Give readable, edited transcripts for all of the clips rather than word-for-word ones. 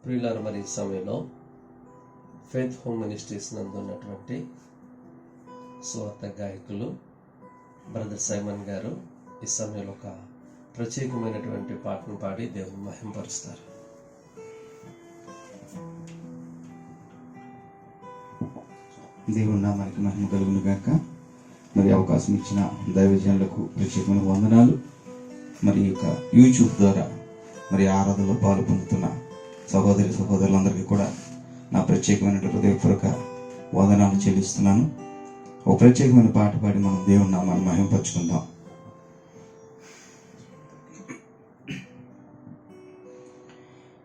ప్రియులారు, మరి ఈ సమయంలో ఫెయిత్ హోమ్ మినిస్ట్రీస్ నందు ఉన్నటువంటి స్వార్థ గాయకులు బ్రదర్ సైమన్ గారు ఈ సమయంలో ఒక ప్రత్యేకమైనటువంటి పాటను పాడి దేవుని మహింపరుస్తారు. దేవుని నామానికి మహిమ కలుగును గాక. మరి అవకాశం ఇచ్చిన దైవజనులకు ప్రత్యేకమైన వందనాలు. మరి ఇక యూట్యూబ్ ద్వారా మరి ఆరాధనలో పాలు పొందుతున్న సహోదరులందరికీ కూడా నా ప్రత్యేకమైన హృదయపూర్వక వందనాలు చెల్లిస్తున్నాను. ఒక ప్రత్యేకమైన పాట పాడి మనం దేవుని నామాన్ని మహింపరచుకుందాం.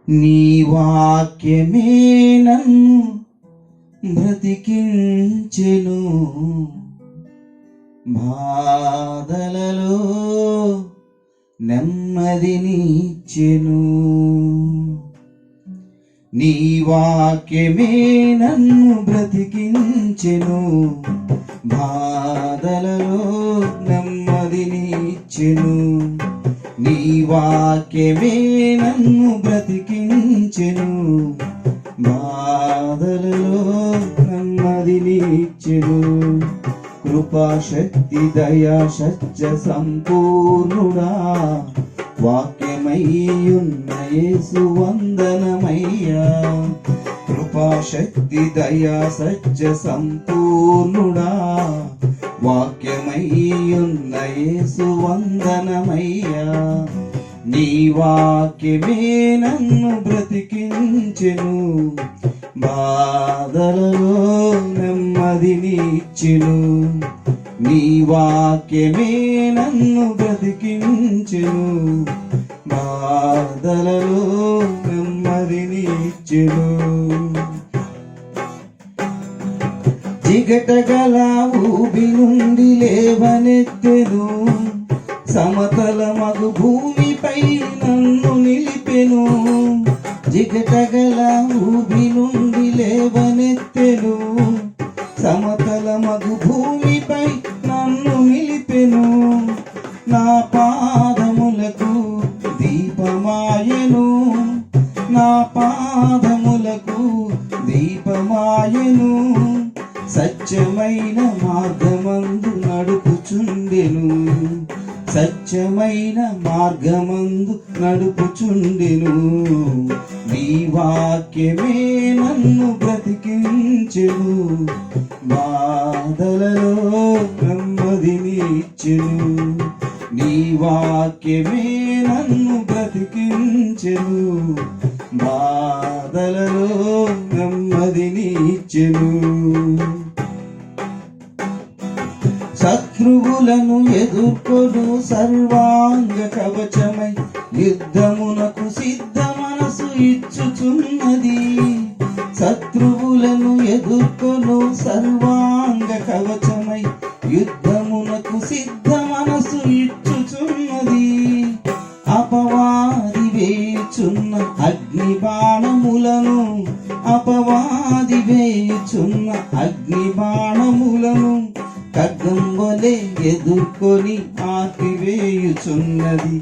నీ వాక్యమే నన్ను బ్రతికించెను, బాధలలో నెమ్మదినిచ్చెను. నీ వాక్యమే నన్ను బ్రతికించెను, బాధలలో నెమ్మదినిచ్చెను. నీ వాక్యమే నన్ను బ్రతికించెను, బాధలలో నెమ్మదినిచ్చెను. కృపాశక్తి దయా సత్య సంపూర్ణుడా, వాక్యమయ్యున్న యేసు వందనమయ్యా. కృపాశక్తి దయా సత్య సంపూర్ణుడా, వాక్యమయ్యున్న యేసు వందనమయ్యా. నీ వాక్యమే నన్ను బ్రతికించెను, బాధలలో నెమ్మదినిచ్చెను. నీ వాక్యమే నన్ను బ్రతికించెను, బాధలలో నెమ్మదినిచ్చెను. జిగటగల ఊబి నుండి లేవనెత్తెను, సమతల మగు భూమిపై నన్ను నిలిపెను. జిగటగల ఊబి నుండి లేవనెత్తెను, సమతల మగు భూమిపై నన్ను నిలిపెను. నా పాదములకు దీపమాయెను, నా పాదములకు దీపమాయెను. సత్యమైన మార్గమందు నడుపుచుండెను, సత్యమైన మార్గమందు నడుపుచుండెను. నీ వాక్యమే నన్ను బ్రతికించెను, బాధలలో నెమ్మదినిచ్చెను. నీ వాక్యమే నన్ను బ్రతికించెను, బాధలలో నెమ్మదినిచ్చెను. శత్రువులను ఎదుర్కొను సర్వాంగ కవచమై యుద్ధమునకు సిద్ధ మనసు ఇచ్చుచున్నది. శత్రువులను ఎదుర్కొను సర్వాంగ కవచమై యుద్ధమునకు సిద్ధ మనసు ఇచ్చుచున్నది. అపవాది వేయుచున్న అగ్ని బాణములను, అపవాది వేయుచున్న అగ్ని బాణములను ఖడ్గం వలె ఎదుర్కొని ఆపివేయుచున్నది,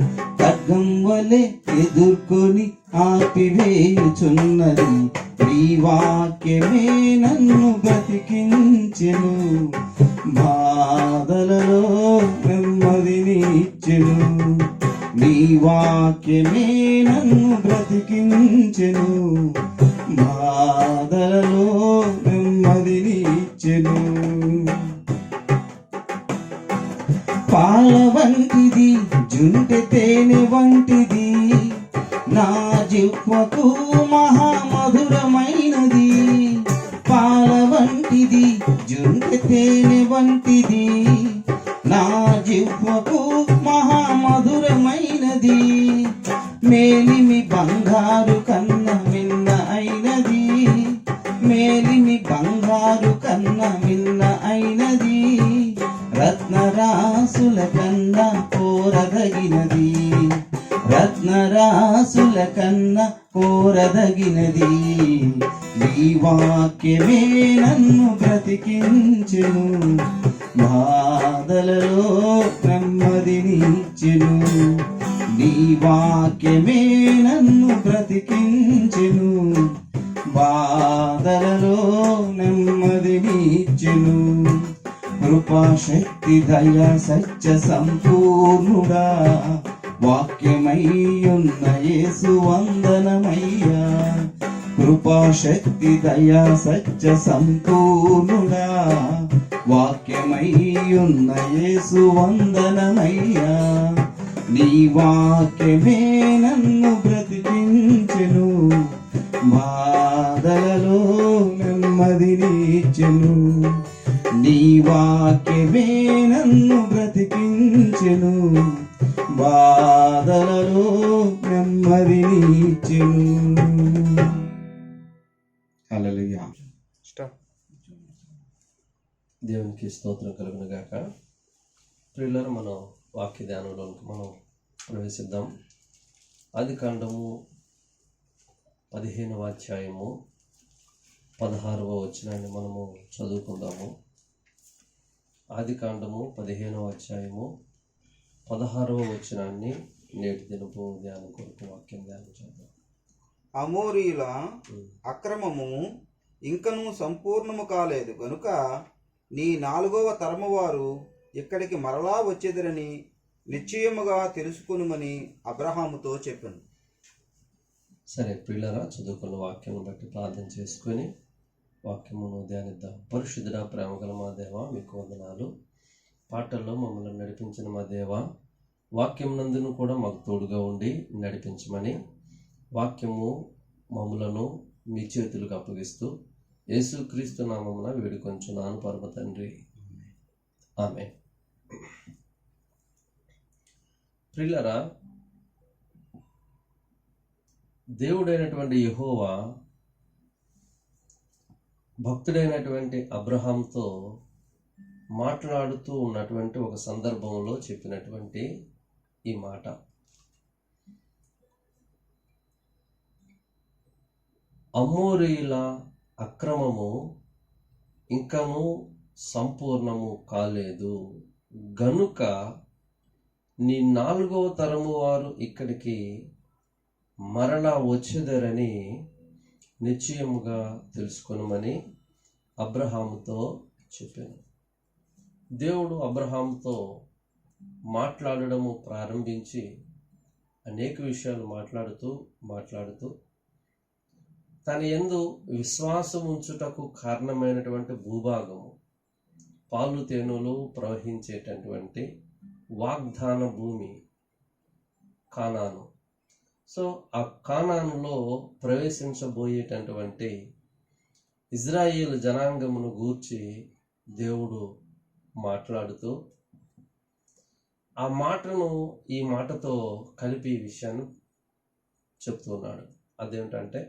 ఖడ్గం వలె ఎదుర్కొని ఆపివేయుచున్నది. నీ వాక్యమే నన్ను బ్రతికించెను, బాధలలో నెమ్మదినిచ్చెను. నీ వాక్యమే నన్ను బ్రతికించెను, బాధలలో నెమ్మదినిచ్చెను. పాల వంటిది జుంటె తేనె వంటిది, నా జిహ్వకు మహామధురమైనది. పాల వంటిది జుంటె తేనె వంటిది, నా జిహ్వకు మహామధురమైనది. మేలిమి బంగారు కన్న మిన్న అయినది, మేలిమి బంగారు కన్న మిన్న అయినది. రత్నరాసుల కన్నా కోరదగినది, రత్నరాసుల కన్నా కోరదగినది. నీ వాక్యమే నన్ను బ్రతికించెను, బాధలలో నెమ్మదినిచ్చెను. నీ వాక్యమే నన్ను బ్రతికించెను, బాధలలో నెమ్మదినిచ్చెను. కృపాశక్తి దయ సత్య సంపూర్ణుడా, వాక్యమయ్యున్న యేసు వందనమయ్యా. కృపాశక్తి దయ సత్య సంపూర్ణుడా, వాక్యమయ్యున్న యేసు వందనమయ్యా. నీ వాక్యమే నన్ను బ్రతికించెను, బాధలలో నెమ్మదినిచ్చెను. నీ వాక్యమే నన్ను బ్రతికించెను, బాధలలో నెమ్మదినిచ్చెను. హల్లెలూయా. దేవునికి స్తోత్రం కలుగును గాక. ప్రియులారా, మనం వాక్య ధ్యానంలోనికి మనం ప్రవేశిద్దాం. ఆదికాండము 15వ అధ్యాయము 16వ వచనాన్ని మనము చదువుకుందాము. ఆదికాండము 15వ అధ్యాయము 16వ వచనాన్ని నేటి దినపు ధ్యానం కొరకు వాక్యం ధ్యానం చేద్దాం. అమోరీయుల అక్రమము ఇంకనూ సంపూర్ణము కాలేదు గనుక నీ 4వ తరము వారు ఇక్కడికి మరలా వచ్చేదరని నిశ్చయముగా తెలుసుకొనుమని అబ్రహాముతో చెప్పాను. సరే ప్రియులారా, చదువుకున్న వాక్యం బట్టి ప్రార్థన చేసుకొని వాక్యమును ధ్యానిద్దాం. పరిశుద్ధుడా, ప్రేమగల మా దేవ, మీకు వందనాలు. పాటల్లో మమ్మల్ని నడిపించిన మా దేవ, వాక్యం నందును కూడా మాకు తోడుగా ఉండి నడిపించమని వాక్యము మమ్ములను మీ చేతులకు అప్పగిస్తూ యేసుక్రీస్తు నామమున వేడుకొంచున్నాను పరమ తండ్రి, ఆమేన్. ప్రియులారా, దేవుడైనటువంటి యెహోవా భక్తుడైనటువంటి అబ్రహాంతో మాట్లాడుతూ ఉన్నటువంటి ఒక సందర్భంలో చెప్పినటువంటి ఈ మాట. అమోరీయుల అక్రమము ఇంకనూ సంపూర్ణము కాలేదు గనుక నీ 4వ తరము వారు ఇక్కడికి మరలా వచ్చేదరని నిశ్చయముగా తెలుసుకొనమని అబ్రహాముతో చెప్పాను. దేవుడు అబ్రహాముతో మాట్లాడడము ప్రారంభించి అనేక విషయాలు మాట్లాడుతూ తన యందు విశ్వాసం ఉంచుటకు కారణమైనటువంటి భూభాగము, పాలు తేనెలు ప్రవహించేటటువంటి వాగ్దాన భూమి కానాను. సో ఆ కానానులో ప్రవేశించబోయేటటువంటి ఇజ్రాయేలు జనాంగమును గూర్చి దేవుడు మాట్లాడుతూ ఆ మాటను ఈ మాటతో కలిపి విషయాన్ని చెప్తున్నాడు. అదేమిటంటే,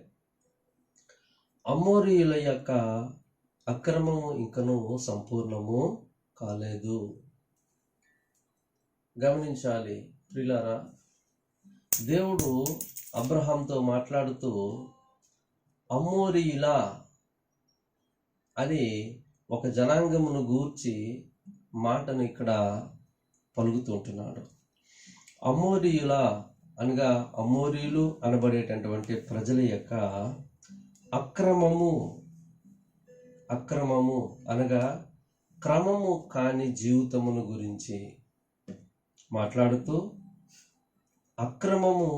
అమోరీయుల యొక్క అక్రమము ఇంకనూ సంపూర్ణము కాలేదు. గమనించాలి ప్రియులారా, దేవుడు అబ్రహాంతో మాట్లాడుతూ అమోరీయుల అని ఒక జనాంగమును గూర్చి మాటను ఇక్కడ పలుకుతుంటున్నాడు. అమోరీయుల అనగా అమోరీయులు అనబడేటటువంటి ప్రజల యొక్క అక్రమము అనగా క్రమము కాని జీవితమును గురించి మాట్లాడుతూ, అక్రమము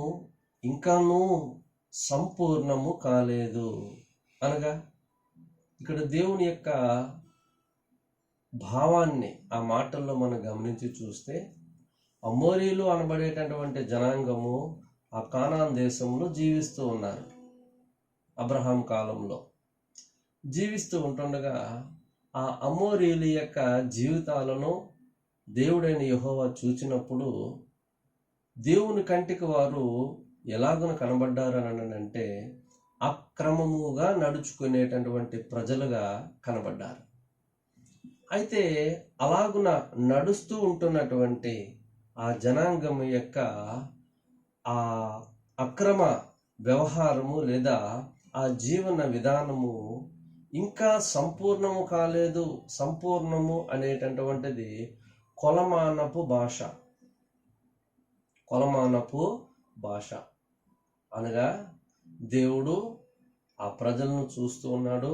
ఇంకానూ సంపూర్ణము కాలేదు అనగా ఇక్కడ దేవుని యొక్క భావాన్ని ఆ మాటల్లో మనం గమనించి చూస్తే, అమోరీయులు అనబడేటటువంటి జనాంగము ఆ కానాన్ దేశంలో జీవిస్తూ ఉన్నారు. అబ్రహాం కాలంలో జీవిస్తూ ఉంటుండగా ఆ అమోరీయుల యొక్క జీవితాలను దేవుడైన యెహోవా చూచినప్పుడు దేవుని కంటికి వారు ఎలాగున కనబడ్డారు అని అంటే అక్రమముగా నడుచుకునేటటువంటి ప్రజలుగా కనబడ్డారు. అయితే అలాగున నడుస్తూ ఉంటున్నటువంటి ఆ జనాంగం యొక్క ఆ అక్రమ వ్యవహారము లేదా ఆ జీవన విధానము ఇంకా సంపూర్ణము కాలేదు. సంపూర్ణము అనేటటువంటిది కొలమానపు భాష. కొలమానపు భాష అనగా దేవుడు ఆ ప్రజలను చూస్తూ ఉన్నాడు,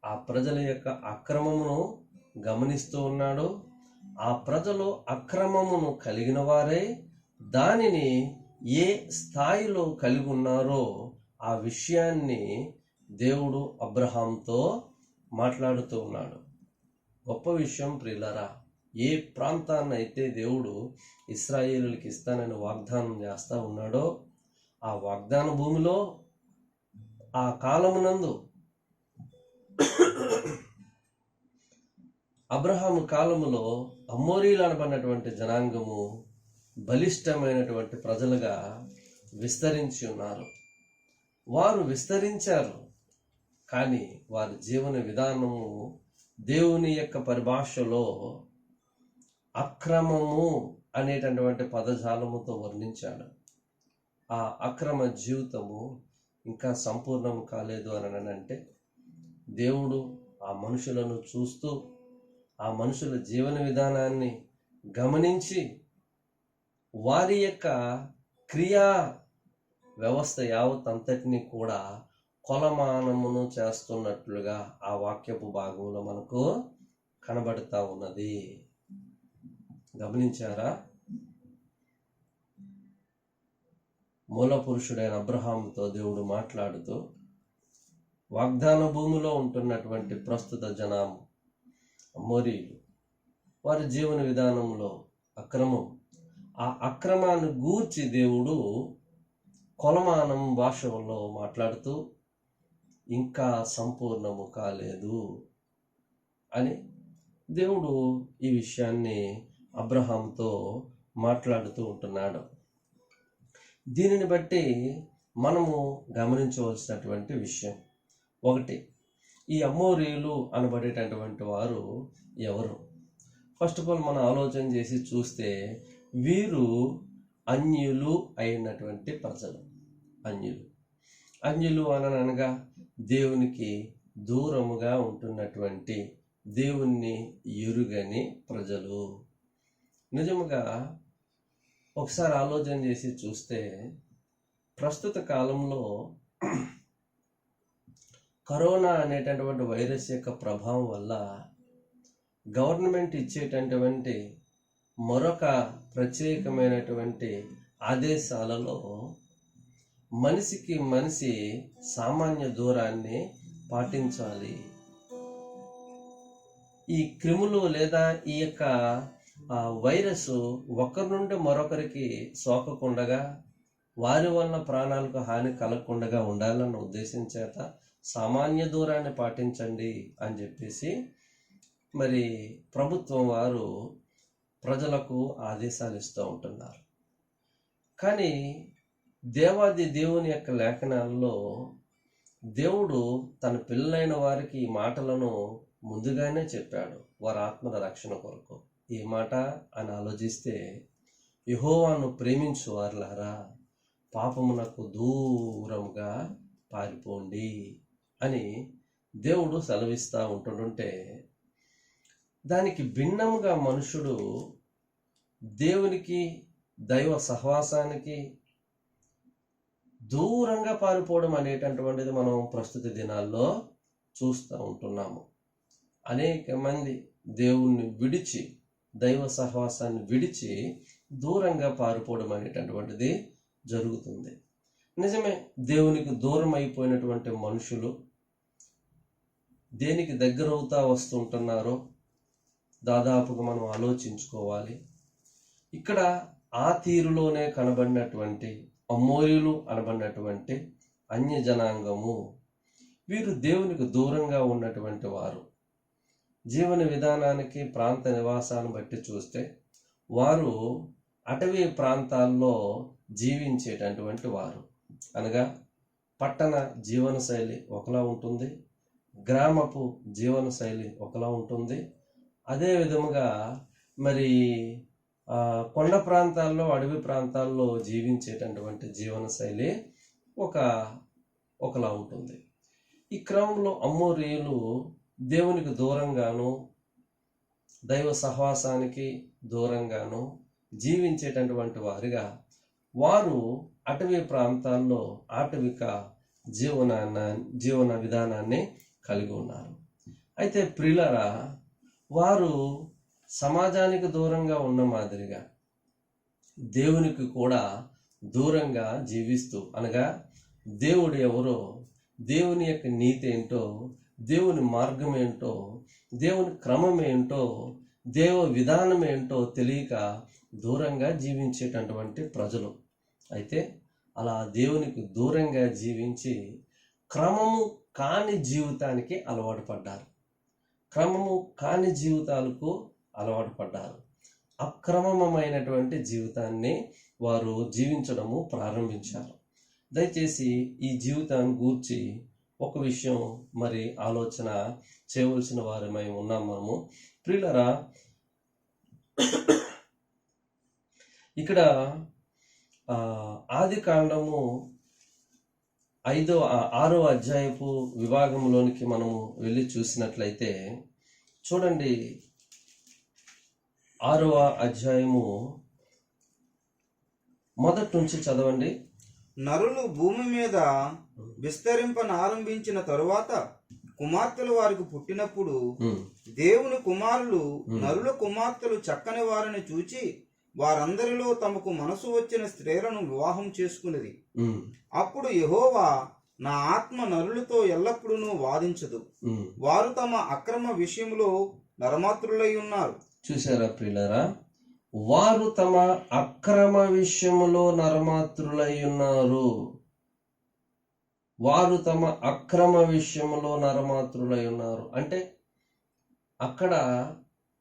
ఆ ప్రజల యొక్క అక్రమమును గమనిస్తూ ఉన్నాడు. ఆ ప్రజలు అక్రమమును కలిగిన వారే దానిని ఏ స్థాయిలో కలిగి ఉన్నారో ఆ విషయాన్ని దేవుడు అబ్రహాంతో మాట్లాడుతూ ఉన్నాడు. గొప్ప విషయం ప్రియులారా. ఏ ప్రాంతాన్ని అయితే దేవుడు ఇశ్రాయేలులకు ఇస్తానని వాగ్దానం చేస్తా ఉన్నాడో ఆ వాగ్దాన భూమిలో ఆ కాలమునందు అబ్రహాము కాలములో అమోరీలు అనబడినటువంటి జనాంగము బలిష్టమైనటువంటి ప్రజలుగా విస్తరించి ఉన్నారు. వారు విస్తరించారు, కానీ వారి జీవన విధానము దేవుని యొక్క పరిభాషలో అక్రమము అనేటటువంటి పదజాలముతో వర్ణించాడు. ఆ అక్రమ జీవితము ఇంకా సంపూర్ణము కాలేదు అని అంటే దేవుడు ఆ మనుషులను చూస్తూ ఆ మనుషుల జీవన విధానాన్ని గమనించి వారి యొక్క క్రియా వ్యవస్థ యావత్ అంతటినీ కూడా కొలమానమును చేస్తున్నట్లుగా ఆ వాక్యపు భాగంలో మనకు కనబడుతూ ఉన్నది. గమనించారా? మూల పురుషుడైన అబ్రహాముతో దేవుడు మాట్లాడుతూ వాగ్దాన భూమిలో ఉంటున్నటువంటి ప్రస్తుత జనాము అమోరీలు, వారి జీవన విధానంలో అక్రమం, ఆ అక్రమాన్ని గూర్చి దేవుడు కొలమానం భాషలో మాట్లాడుతూ ఇంకా సంపూర్ణము కాలేదు అని దేవుడు ఈ విషయాన్ని అబ్రహాంతో మాట్లాడుతూ ఉంటున్నాడు. దీనిని బట్టి మనము గమనించవలసినటువంటి విషయం ఒకటి, ఈ అమోరీలు అనబడేటటువంటి వారు ఎవరు? ఫస్ట్ ఆఫ్ ఆల్ మనం ఆలోచన చేసి చూస్తే వీరు అన్యులు అయినటువంటి ప్రజలు. అన్యులు అనగా దేవునికి దూరముగా ఉంటున్నటువంటి, దేవుణ్ణి ఎరుగని ప్రజలు. నిజముగా ఒకసారి ఆలోచన చేసి చూస్తే ప్రస్తుత కాలంలో కరోనా అనేటటువంటి వైరస్ యొక్క ప్రభావం వల్ల గవర్నమెంట్ ఇచ్చేటటువంటి మరొక ప్రత్యేకమైనటువంటి ఆదేశాలలో మనిషికి మనిషి సామాన్య దూరాన్ని పాటించాలి. ఈ క్రిములు లేదా ఈ యొక్క వైరస్ ఒకరి నుండి మరొకరికి సోకకుండగా వారి వలన ప్రాణాలకు హాని కలగకుండా ఉండాలన్న ఉద్దేశం చేత సామాన్య దూరాన్ని పాటించండి అని చెప్పేసి మరి ప్రభుత్వం వారు ప్రజలకు ఆదేశాలు ఇస్తూ ఉంటున్నారు. కానీ దేవాది దేవుని యొక్క లేఖనాల్లో దేవుడు తన పిల్లలైన వారికి ఈ మాటలను ముందుగానే చెప్పాడు, వారి ఆత్మల రక్షణ కొరకు. ఈ మాట అని ఆలోచిస్తే, యెహోవాను ప్రేమించు వారులారా పాపమునకు దూరముగా పారిపోండి అని దేవుడు సెలవిస్తూ ఉంటుంటే, దానికి భిన్నముగా మనుషుడు దేవునికి దైవ సహవాసానికి దూరంగా పారిపోవడం అనేటటువంటిది మనం ప్రస్తుత దినాల్లో చూస్తూ ఉంటున్నాము. అనేక మంది దేవుణ్ణి విడిచి, దైవ సహవాసాన్ని విడిచి దూరంగా పారిపోవడం అనేటటువంటిది జరుగుతుంది. నిజమే, దేవునికి దూరం అయిపోయినటువంటి మనుషులు దేనికి దగ్గర అవుతా వస్తుంటున్నారో దాదాపుగా మనం ఆలోచించుకోవాలి. ఇక్కడ ఆ తీరులోనే కనబడినటువంటి అమోరీలు అనబడినటువంటి అన్య జనాంగము, వీరు దేవునికి దూరంగా ఉన్నటువంటి వారు. జీవన విధానానికి, ప్రాంత నివాసాన్ని బట్టి చూస్తే వారు అటవీ ప్రాంతాల్లో జీవించేటటువంటి వారు. అనగా పట్టణ జీవన శైలి ఒకలా ఉంటుంది, గ్రామపు జీవన శైలి ఒకలా ఉంటుంది. అదే విధముగా మరి కొండ ప్రాంతాల్లో, అడవి ప్రాంతాల్లో జీవించేటటువంటి జీవన శైలి ఒకలా ఉంటుంది. ఈ క్రమంలో అమోరీయులు దేవునికి దూరంగాను, దైవ సహవాసానికి దూరంగాను జీవించేటటువంటి వారిగా వారు అటవీ ప్రాంతాల్లో ఆటవిక జీవన విధానాన్ని కలిగి ఉన్నారు. అయితే ప్రియులారా, వారు సమాజానికి దూరంగా ఉన్న మాదిరిగా దేవునికి కూడా దూరంగా జీవిస్తూ, అనగా దేవుడు ఎవరో, దేవుని యొక్క నీతి ఏంటో, దేవుని మార్గం ఏంటో, దేవుని క్రమం ఏంటో, దేవ విధానం ఏంటో తెలియక దూరంగా జీవించేటటువంటి ప్రజలు. అయితే అలా దేవునికి దూరంగా జీవించి క్రమము కాని జీవితానికి అలవాటు పడ్డారు. క్రమము కాని జీవితాలకు అలవాటు పడ్డారు. అక్రమమైనటువంటి జీవితాన్ని వారు జీవించడము ప్రారంభించారు. దయచేసి ఈ జీవితాన్ని గూర్చి ఒక విషయం మరి ఆలోచన చేయవలసిన వారమై ఉన్నాం మనము. ప్రియులరా, ఇక్కడ ఆది కాండము 6వ అధ్యాయపు విభాగంలోనికి మనము వెళ్ళి చూసినట్లయితే చూడండి, 6వ అధ్యాయము మొదటి నుంచి చదవండి. నరులు భూమి మీద విస్తరింపనారంభించిన తరువాత కుమార్తెలు వారికి పుట్టినప్పుడు దేవుని కుమారులు నరుల కుమార్తెలు చక్కని వారిని చూచి వారందరిలో తమకు మనసు వచ్చిన స్త్రీలను వివాహం చేసుకునేది. అప్పుడు యెహోవా, నా ఆత్మ నరులతో ఎల్లప్పుడూ వాదించదు, వారు తమ అక్రమ విషయంలో నరమాత్రులై ఉన్నారు. చూసారా ప్రియులారా, వారు తమ అక్రమ విషయములో నరమాత్రులై ఉన్నారు. వారు తమ అక్రమ విషయములో నరమాత్రులై ఉన్నారు అంటే అక్కడ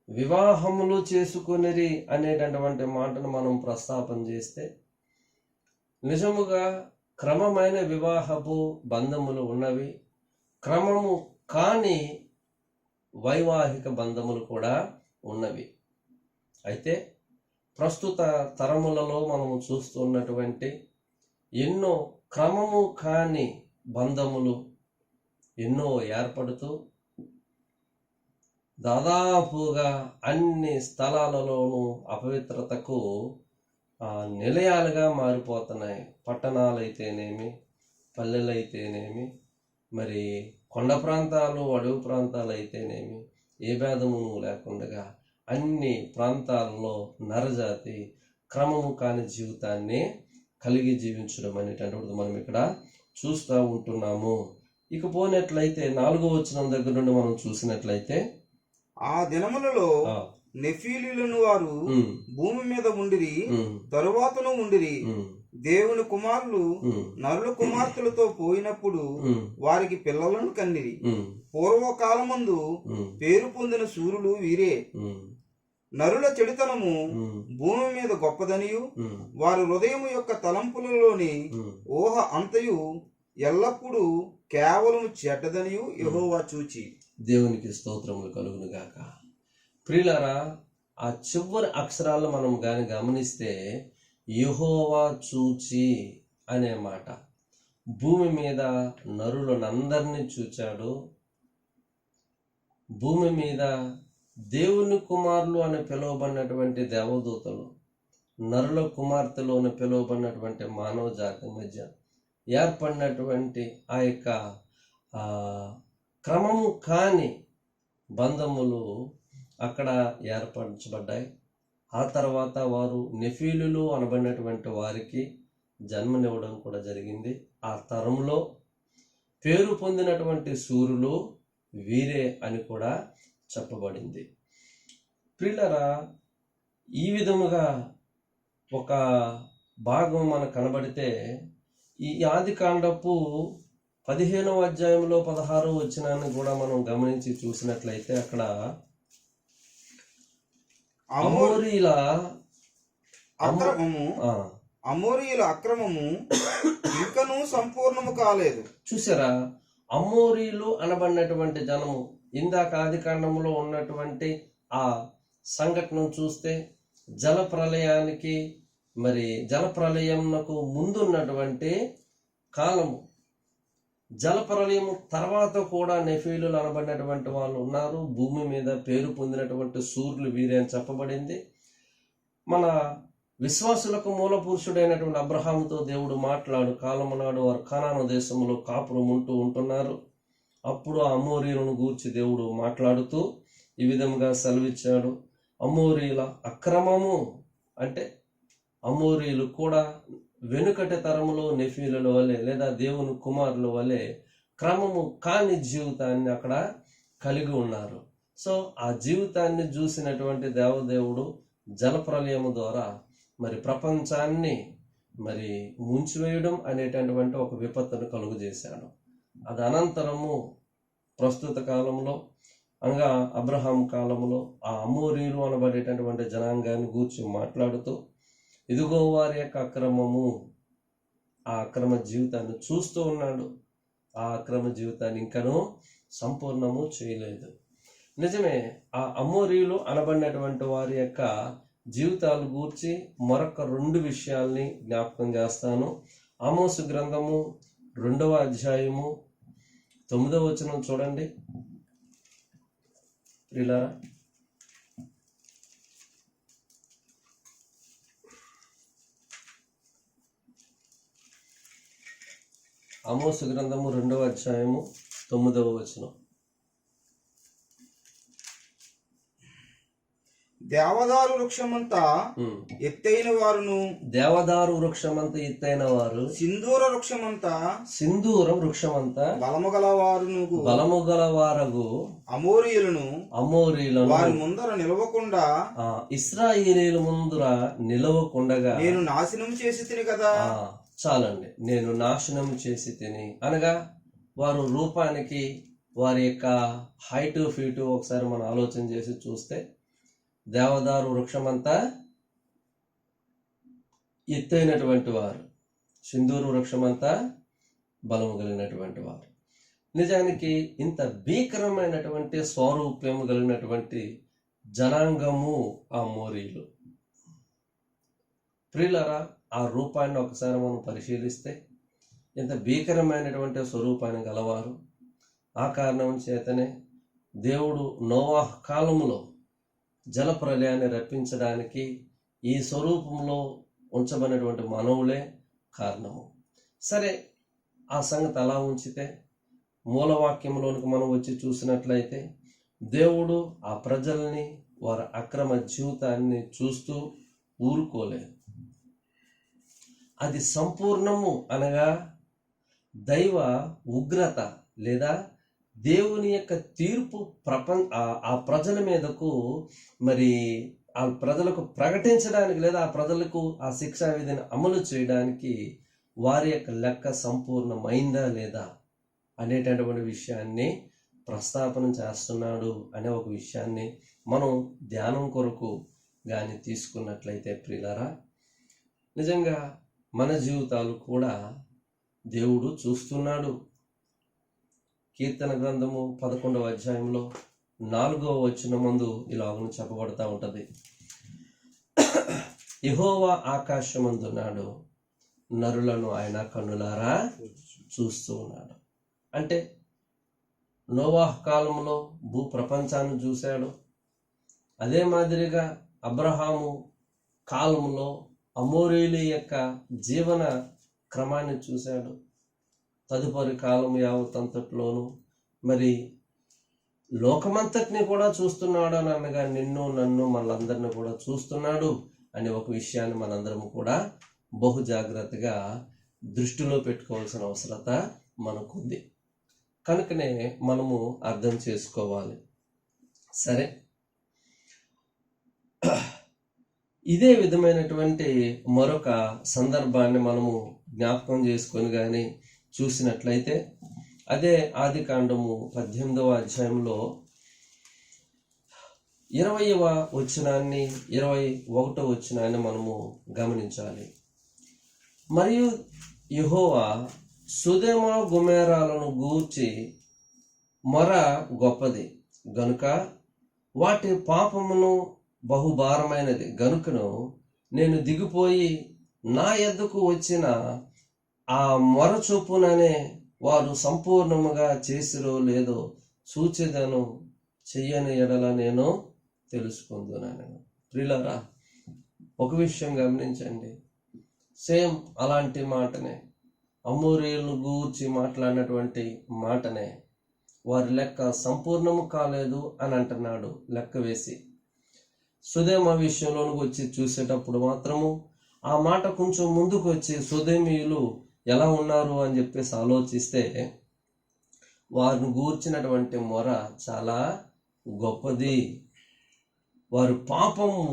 వివాహములు చేసుకునేది అనేటటువంటి మాటను మనం ప్రస్తాపన చేస్తే, నిజముగా క్రమమైన వివాహపు బంధములు ఉన్నవి, క్రమము కాని వైవాహిక బంధములు కూడా ఉన్నవి. అయితే ప్రస్తుత తరములలో మనము చూస్తున్నటువంటి ఎన్నో క్రమము కాని బంధములు ఎన్నో ఏర్పడుతూ దాదాపుగా అన్ని స్థలాలలోనూ అపవిత్రతకు నిలయాలుగా మారిపోతున్నాయి. పట్టణాలైతేనేమి, పల్లెలైతేనేమి, మరి కొండ ప్రాంతాలు, అడవి ప్రాంతాలు అయితేనేమి, ఏ భేదము లేకుండా అన్ని ప్రాంతాలలో నరజాతి క్రమము కాని జీవితాన్ని కలిగి జీవించడం అనేటటువంటిది మనం ఇక్కడ చూస్తూ ఉంటున్నాము. ఇక పోయినట్లయితే 4వ వచనం దగ్గర నుండి మనం చూసినట్లయితే, ఆ దినములలో నెఫీలీలను వారు భూమి మీద ఉండిరి, తరువాతను ఉండిరి. దేవుని కుమారులు నరుల కుమార్తెలతో పోయినప్పుడు వారికి పిల్లలను కన్నిరి. పూర్వకాలమందు పేరు పొందిన సూర్యులు వీరే. నరుల చెడుతనము భూమి మీద గొప్పదనియు వారి హృదయం యొక్క తలంపులలోని ఊహ అంతయు ఎల్లప్పుడూ కేవలం చెడ్డదనియు యెహోవా చూచి. దేవునికి స్తోత్రములు కలుగును గాక. ప్రియులారా, ఆ చివరి అక్షరాలను మనం గాని గమనిస్తే యెహోవా చూచి అనే మాట. భూమి మీద నరులనందరినీ చూచాడు. భూమి మీద దేవుని కుమారులు అని పిలువబడినటువంటి దేవదూతలు, నరుల కుమార్తెలు అని పిలువబడినటువంటి మానవ జాతి మధ్య ఏర్పడినటువంటి ఆ యొక్క క్రమము కాని బంధములు అక్కడ ఏర్పరచబడ్డాయి. ఆ తర్వాత వారు నెఫీలులు అనబడినటువంటి వారికి జన్మనివ్వడం కూడా జరిగింది. ఆ తరంలో పేరు పొందినటువంటి సూర్యులు వీరే అని కూడా చెప్పబడింది. ప్రియులారా, ఈ విధముగా ఒక భాగం మనకు కనబడితే ఈ ఆది కాండపు 15వ అధ్యాయంలో 16వ వచనాన్ని కూడా మనం గమనించి చూసినట్లయితే అక్కడ అమోరీల అక్రమము ఇంకనూ సంపూర్ణము కాలేదు. చూసారా, అమోరీలు అనబడినటువంటి జనము ఇందాక ఆది కాండంలో ఉన్నటువంటి ఆ సంఘటనను చూస్తే జల ప్రళయానికి మరి జల ప్రళయంకు ముందున్నటువంటి కాలము, జల ప్రళయము తర్వాత కూడా నెఫీలు అనబడినటువంటి వాళ్ళు ఉన్నారు. భూమి మీద పేరు పొందినటువంటి సూర్యులు వీరే అని చెప్పబడింది. మన విశ్వాసులకు మూల పురుషుడైనటువంటి అబ్రహాముతో దేవుడు మాట్లాడు కాలము నాడు వారు కనాను దేశంలో కాపురం ఉంటున్నారు. అప్పుడు ఆ అమోరీలను గూర్చి దేవుడు మాట్లాడుతూ ఈ విధంగా సెలవిచ్చాడు. అమోరీల అక్రమము అంటే అమోరీలు కూడా వెనుకటి తరములో నెఫీల వలె లేదా దేవుని కుమారుల వలె క్రమము కాని జీవితాన్ని అక్కడ కలిగి ఉన్నారు. సో ఆ జీవితాన్ని చూసినటువంటి దేవదేవుడు జలప్రలయము ద్వారా మరి ప్రపంచాన్ని మరి ముంచివేయడం అనేటటువంటి ఒక విపత్తును కలుగు చేశాడు. అది అనంతరము ప్రస్తుత కాలంలో అనగా అబ్రహాం కాలంలో ఆ అమోరీలు అనబడేటటువంటి జనాంగాన్ని గూర్చి మాట్లాడుతూ ఇదిగో వారి యొక్క అక్రమము, ఆ అక్రమ జీవితాన్ని చూస్తూ ఉన్నాడు. ఆ అక్రమ జీవితాన్ని ఇంకనూ సంపూర్ణము చేయలేదు. నిజమే, ఆ అమోరీలు అనబడినటువంటి వారి యొక్క జీవితాలు గూర్చి మరొక 2 విషయాల్ని జ్ఞాపకం చేస్తాను. ఆమోసు గ్రంథము 2వ అధ్యాయము 9వ వచనం చూడండి ప్రియులారా. ఆమోసు గ్రంథము 2వ అధ్యాయము 9వ వచనం. దేవదారు వృక్షమంతా ఎత్తైన వారును, దేవదారు వృక్షమంతా ఎత్తైన వారు, సింధూర వృక్షమంతా బలము గల వారగు అమోరీయులను వారి ముందర నిలవకుండా ఇశ్రాయేలీయుల ముందర నిలవకుండగా నేను నాశనం చేసి తిని కదా. చాలండి, నేను నాశనం చేసి తిని అనగా వారు రూపానికి వారి యొక్క హైట్ ఫీటు ఒకసారి మనం ఆలోచన చేసి చూస్తే దేవదారు వృక్షమంతా ఎత్తైనటువంటి వారు, సింధూరు వృక్షమంతా బలము కలిగినటువంటి వారు. నిజానికి ఇంత భీకరమైనటువంటి స్వరూప్యము కలిగినటువంటి జనాంగము ఆ మోరీలు. ప్రియులారా, ఆ రూపాన్ని ఒకసారి మనం పరిశీలిస్తే ఇంత భీకరమైనటువంటి స్వరూపాన్ని గలవారు. ఆ కారణం చేతనే దేవుడు నోవాహు కాలములో జలప్రలయాన్ని రప్పించడానికి ఈ స్వరూపంలో ఉంచబడినటువంటి మానవులే కారణము. సరే, ఆ సంగతి అలా ఉంచితే మూలవాక్యంలోనికి మనం వచ్చి చూసినట్లయితే దేవుడు ఆ ప్రజల్ని వారి అక్రమ జీవితాన్ని చూస్తూ ఊరుకోలేదు. అది సంపూర్ణము అనగా దైవ ఉగ్రత లేదా దేవుని యొక్క తీర్పు ఆ ప్రజల మీదకు మరి ఆ ప్రజలకు ప్రకటించడానికి లేదా ఆ ప్రజలకు ఆ శిక్షా విధిని అమలు చేయడానికి వారి యొక్క లెక్క సంపూర్ణమైందా లేదా అనేటటువంటి విషయాన్ని ప్రస్తాపన చేస్తున్నాడు అనే ఒక విషయాన్ని మనం ధ్యానం కొరకు కానీ తీసుకున్నట్లయితే ప్రియులారా, నిజంగా మన జీవితాలు కూడా దేవుడు చూస్తున్నాడు. కీర్తన గ్రంథము 11వ అధ్యాయంలో 4వ వచనం ముందు ఇలాగను చెప్పబడతా ఉంటది. యెహోవా ఆకాశమందున్నాడు, నరులను ఆయన కన్నులారా చూస్తూ ఉన్నాడు. అంటే నోవాహు కాలంలో భూ ప్రపంచాన్ని చూశాడు. అదే మాదిరిగా అబ్రహాము కాలంలో అమోరీల యొక్క జీవన క్రమాన్ని చూశాడు. తదుపరి కాలం యావతంతట్లోనూ మరి లోకమంతటిని కూడా చూస్తున్నాడు అని అనగా నిన్ను నన్ను మనందరిని కూడా చూస్తున్నాడు అనే ఒక విషయాన్ని మనందరం కూడా బహు జాగ్రత్తగా దృష్టిలో పెట్టుకోవాల్సిన అవసరత మనకుంది. కనుకనే మనము అర్థం చేసుకోవాలి. సరే, ఇదే విధమైనటువంటి మరొక సందర్భాన్ని మనము జ్ఞాపకం చేసుకొని కానీ చూసినట్లయితే అదే ఆదికాండము 18వ అధ్యాయంలో 20వ వచనాన్ని 21వ వచనాన్ని మనము గమనించాలి. మరియు యెహోవా సొదొమ గొమొర్రాలను గూర్చి మొర గొప్పది గనుక వాటి పాపమును బహుభారమైనది గనుకను నేను దిగిపోయి నా యొద్దకు వచ్చిన ఆ మొర చొప్పుననే వారు సంపూర్ణముగా చేసిరో లేదో సూచెదను, చెయ్యని ఎడల నేను తెలుసుకుందునను. ప్రియులారా, ఒక విషయం గమనించండి, సేమ్ అలాంటి మాటనే, అమోరీయులను గూర్చి మాట్లాడినటువంటి మాటనే వారి లెక్క సంపూర్ణము కాలేదు అని అంటున్నాడు లెక్క వేసి. సుధేమ విషయంలోనికి వచ్చి చూసేటప్పుడు మాత్రము ఆ మాట కొంచెం ముందుకు వచ్చి సుధేమీయులు ఎలా ఉన్నారు అని చెప్పేసి ఆలోచిస్తే వారిని గూర్చినటువంటి మొర చాలా గొప్పది. వారి పాపము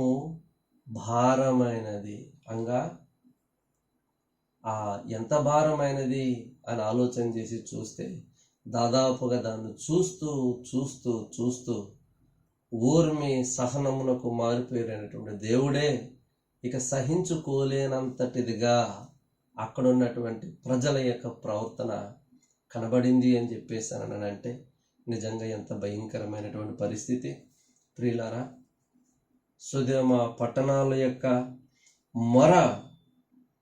భారమైనది. అనగా ఎంత భారమైనది అని ఆలోచన చేసి చూస్తే దాదాపుగా దాన్ని చూస్తూ చూస్తూ చూస్తూ ఊర్మి సహనమునకు మారిపోయినటువంటి దేవుడే ఇక సహించుకోలేనంతటిదిగా అక్కడ ఉన్నటువంటి ప్రజల యొక్క ప్రవర్తన కనబడింది అని చెప్పేసానంటే నిజంగా ఎంత భయంకరమైనటువంటి పరిస్థితి. ప్రియులారా, సుధేమ పట్టణాల యొక్క మొర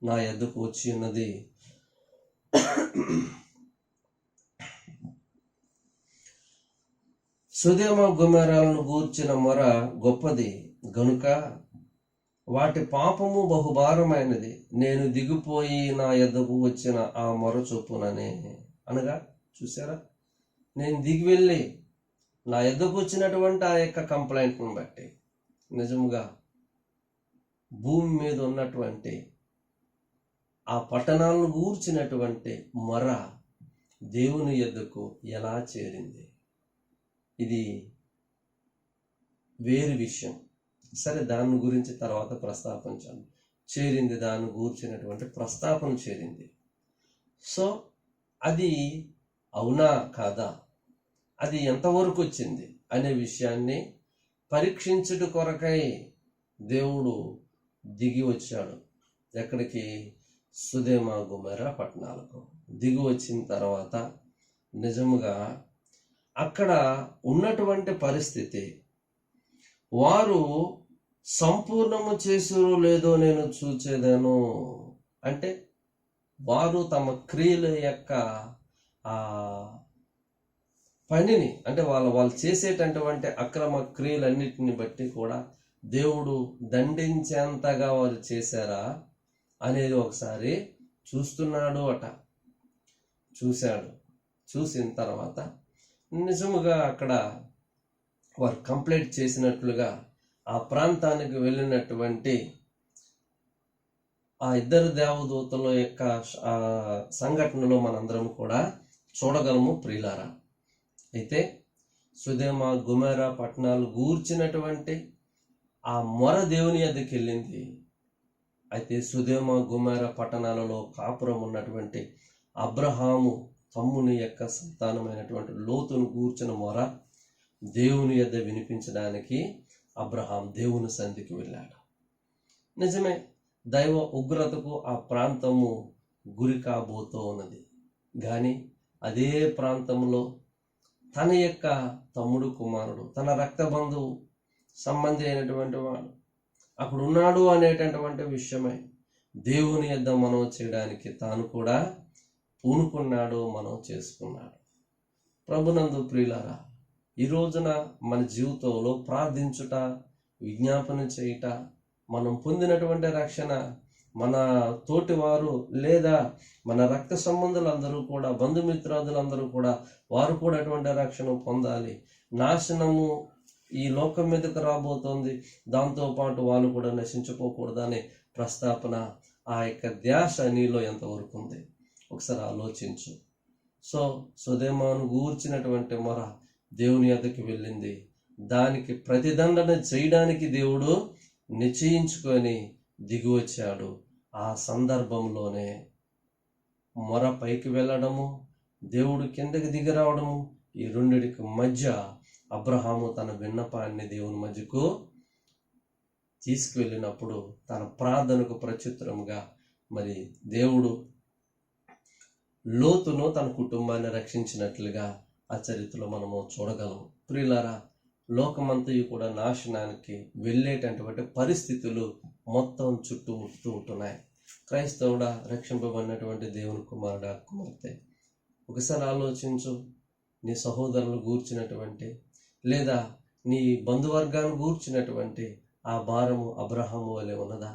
నా ఎద్దుకు వచ్చి ఉన్నది. సుధేమ గుమెరాలను గూర్చిన మొర గొప్పది గనుక వాటి పాపము బహుభారమైనది. నేను దిగిపోయి నా ఎద్దకు వచ్చిన ఆ మొర చొప్పుననే. అనగా చూసారా, నేను దిగి వెళ్ళి నా ఎద్దకు వచ్చినటువంటి ఆ యొక్క కంప్లైంట్ను బట్టి నిజముగా భూమి మీద ఉన్నటువంటి ఆ పట్టణాలను గూర్చినటువంటి మొర దేవుని ఎద్దకు ఎలా చేరింది, ఇది వేరు విషయం. సరే, దాని గురించి తర్వాత ప్రస్తాపించాను. చేరింది, దాన్ని గూర్చినటువంటి ప్రస్తాపన చేరింది. సో అది అవునా కాదా, అది ఎంతవరకు వచ్చింది అనే విషయాన్ని పరీక్షించుట కొరకై దేవుడు దిగి వచ్చాడు. ఎక్కడికి? సుధేమ గుమెర పట్టణాలకు దిగి వచ్చిన తర్వాత నిజముగా అక్కడ ఉన్నటువంటి పరిస్థితి, వారు సంపూర్ణము చేసురు లేదో నేను చూచేదాను. అంటే వారు తమ క్రియల యొక్క పనిని, అంటే వాళ్ళు చేసేటటువంటి అక్రమ క్రియలన్నిటిని బట్టి కూడా దేవుడు దండించేంతగా వారు చేశారా అనేది ఒకసారి చూస్తున్నాడు అట. చూసిన తర్వాత నిజముగా అక్కడ వారు కంప్లైంట్ చేసినట్లుగా ఆ ప్రాంతానికి వెళ్ళినటువంటి ఆ ఇద్దరు దేవదూతల యొక్క సంఘటనలో మనందరం కూడా చూడగలము ప్రియులారా. అయితే సుధేమ గుమెర పట్టణాలు గూర్చినటువంటి ఆ మొర దేవుని యొద్దకు వెళ్ళింది. అయితే సుధేమ గుమెర పట్టణాలలో కాపురం ఉన్నటువంటి అబ్రహాము తమ్ముని యొక్క సంతానమైనటువంటి లోతును గూర్చిన మొర దేవుని యొద్ద వినిపించడానికి అబ్రహాం దేవుని సన్నిధికి వెళ్ళాడు. నిజమే, దైవ ఉగ్రతకు ఆ ప్రాంతము గురి కాబోతూ ఉన్నది. కానీ అదే ప్రాంతంలో తన యొక్క తమ్ముడు కుమారుడు, తన రక్త బంధువు సంబంధి అయినటువంటి వాడు అక్కడ ఉన్నాడు అనేటటువంటి విషయమై దేవుని యొద్ద మనం చేయడానికి తాను కూడా పూనుకున్నాడు, మనం చేసుకున్నాడు. ప్రభునందు ప్రియులారా, ఈ రోజున మన జీవితంలో ప్రార్థించుట, విజ్ఞాపన చేయుట, మనం పొందినటువంటి రక్షణ, మన తోటివారు లేదా మన రక్త సంబంధులందరూ కూడా, బంధుమిత్రాదులందరూ కూడా వారు కూడా అటువంటి రక్షణ పొందాలి. నాశనము ఈ లోకం మీదకు రాబోతోంది, దాంతోపాటు వాళ్ళు కూడా నశించుకోకూడదనే ప్రస్తాపన, ఆ యొక్క ధ్యాస నీలో ఎంతవరకు ఉంది ఒకసారి ఆలోచించు. సో సుధేమను గూర్చినటువంటి మొర దేవుని యొద్దకు వెళ్ళింది. దానికి ప్రతిదండన చేయడానికి దేవుడు నిశ్చయించుకొని దిగి వచ్చాడు. ఆ సందర్భంలోనే మొర పైకి వెళ్ళడము, దేవుడు కిందకి దిగి రావడము, ఈ రెండిటికి మధ్య అబ్రహాము తన విన్నపాన్ని దేవుని మధ్యకు తీసుకువెళ్ళినప్పుడు తన ప్రార్థనకు ప్రత్యుత్తరముగా మరి దేవుడు లోతును తన కుటుంబాన్ని రక్షించినట్లుగా ఆ చరిత్రలో మనము చూడగలం. ప్రియులారా, లోకమంతయు కూడా నాశనానికి వెళ్ళేటటువంటి పరిస్థితులు మొత్తం చుట్టుముడుతూ ఉంటున్నాయి. క్రైస్తవుడా, రక్షింపబడినటువంటి దేవుని కుమారుడా, కుమార్తె, ఒకసారి ఆలోచించు. నీ సహోదరులు గూర్చినటువంటి లేదా నీ బంధువర్గాన్ని గూర్చినటువంటి ఆ భారము అబ్రహాము వలె ఉన్నదా?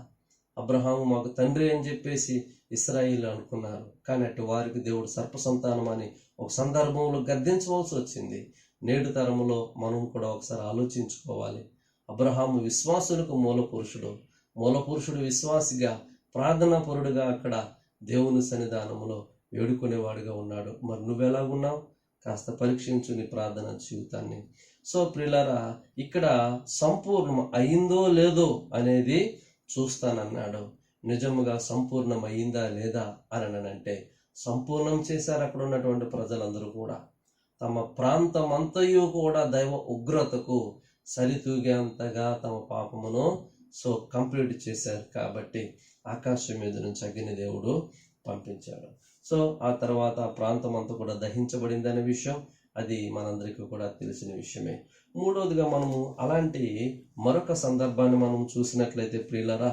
అబ్రహాము మాకు తండ్రి అని చెప్పేసి ఇశ్రాయేలు అనుకున్నారు, కానీ అటు వారికి దేవుడు సర్ప సంతానం అని ఒక సందర్భంలో గద్దించవలసి వచ్చింది. నేడు తరములో మనం కూడా ఒకసారి ఆలోచించుకోవాలి. అబ్రహాము విశ్వాసులకు మూల పురుషుడు విశ్వాసిగా, ప్రార్థనా పరుడుగా అక్కడ దేవుని సన్నిధానంలో వేడుకునేవాడుగా ఉన్నాడు. మరి నువ్వెలాగున్నావు? కాస్త పరీక్షించు నీ ప్రార్థన జీవితాన్ని. సో ప్రియులారా, ఇక్కడ సంపూర్ణం అయిందో లేదో అనేది చూస్తానన్నాడు. నిజముగా సంపూర్ణం అయిందా లేదా అని అంటే సంపూర్ణం చేశారు. అక్కడ ఉన్నటువంటి ప్రజలందరూ కూడా తమ ప్రాంతం అంతయు కూడా దైవ ఉగ్రతకు సరితూగేంతగా తమ పాపమును కంప్లీట్ చేశారు. కాబట్టి ఆకాశం మీద నుంచి అగ్ని దేవుడు పంపించాడు. సో ఆ తర్వాత ఆ ప్రాంతం అంతా కూడా దహించబడింది అనే విషయం అది మనందరికీ కూడా తెలిసిన విషయమే. మూడవదిగా మనము అలాంటి మరొక సందర్భాన్ని మనం చూసినట్లయితే ప్రియులారా,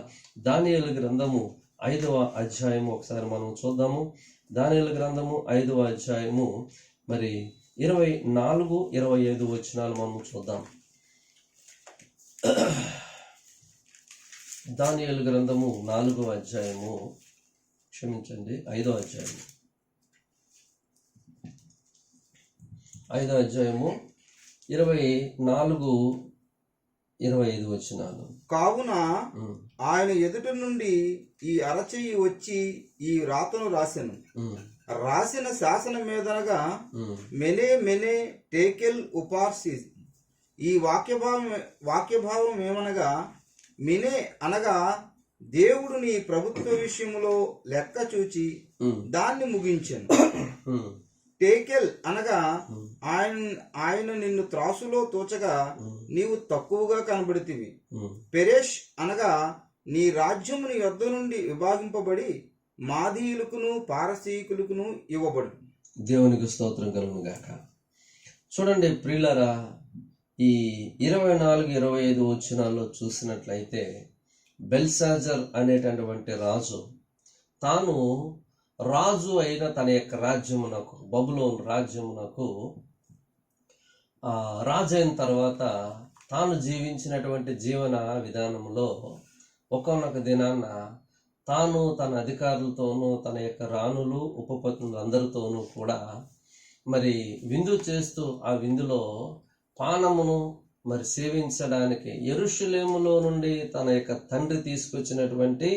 దానియేలు గ్రంథము 5వ అధ్యాయము ఒకసారి మనం చూద్దాము. దానియేలు గ్రంథము 5వ అధ్యాయము మరి 24, 25 వచనాలు మనం చూద్దాం. దానియేలు గ్రంథము 4వ అధ్యాయము, క్షమించండి 5వ అధ్యాయము, 5వ అధ్యాయము 24, 25 వచనాలు. కావున ఆయన ఎదుట నుండి ఈ అరచెయ్యి వచ్చి ఈ రాతను రాసిన శాసనం మీదనగా మెనే మెనే టేకెల్ ఉపార్సిస్. ఈ వాక్యభావం ఏమనగా, మినే అనగా దేవుడు నీ ప్రభుత్వ విషయములో లెక్క చూచి దాన్ని ముగించెను. టేకెల్ అనగా ఆయన నిన్ను త్రాసులో తోచగా నీవు తక్కువగా కనబడితివి. పెరేష్ అనగా నీ రాజ్యము నీ యొద్ద నుండి విభాగింపబడి మాదీయులకును పారసీకులకును ఇవ్వబడు. దేవునికి స్తోత్రం కలుగును గాక. చూడండి ప్రియులారా, ఈ 24, 25 వచనాల్లో చూసినట్లయితే బెల్షాజర్ అనేటటువంటి రాజు తాను రాజు అయిన తన యొక్క రాజ్యమునకు, బబులోను రాజ్యమునకు రాజు అయిన తర్వాత తాను జీవించినటువంటి జీవన విధానంలో ఒక్కొక్క దినాన తాను తన అధికారులతోనూ తన యొక్క రాణులు ఉపపత్నులు అందరితోనూ కూడా మరి విందు చేస్తూ ఆ విందులో పానమును మరి సేవించడానికి యెరూషలేములో నుండి తన యొక్క తండ్రి తీసుకొచ్చినటువంటి